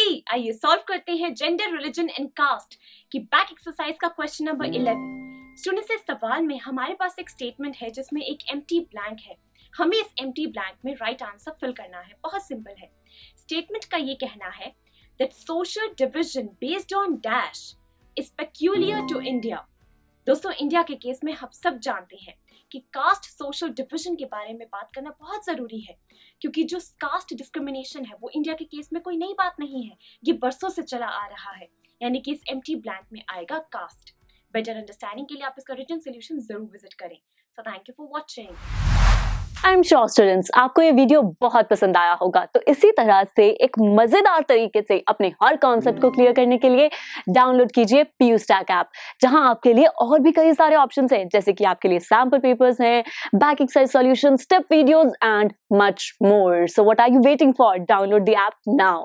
जी आइए सॉल्व करते हैं जेंडर, रिलीजन एंड कास्ट की बैक एक्सरसाइज का क्वेश्चन नंबर 11। स्टूडेंट्स, इस सवाल में हमारे पास एक स्टेटमेंट है जिसमें एक एम्प्टी ब्लैंक है। हमें इस एम्प्टी ब्लैंक में राइट आंसर फिल करना है। बहुत सिंपल है। स्टेटमेंट का ये कहना है that social division based on dash is peculiar to India. दोस्तों, इंडिया के केस में हम सब जानते हैं कि कास्ट सोशल डिविजन के बारे में बात करना बहुत जरूरी है, क्योंकि जो कास्ट डिस्क्रिमिनेशन है वो इंडिया के केस में कोई नई बात नहीं है, ये बरसों से चला आ रहा है। यानी कि इस एम्प्टी ब्लैंक में आएगा कास्ट। बेटर अंडरस्टैंडिंग के लिए आप इसका रिटन सॉल्यूशन जरूर विजिट करें। So thank you for watching. I am sure students, आपको ये वीडियो बहुत पसंद आया होगा। तो इसी तरह से एक मजेदार तरीके से अपने हर कॉन्सेप्ट को क्लियर करने के लिए डाउनलोड कीजिए PuStack ऐप, जहां आपके लिए और भी कई सारे ऑप्शंस हैं, जैसे कि आपके लिए सैंपल पेपर्स हैं, back exercise solutions, step videos and much more. So what are you waiting for? Download the app now.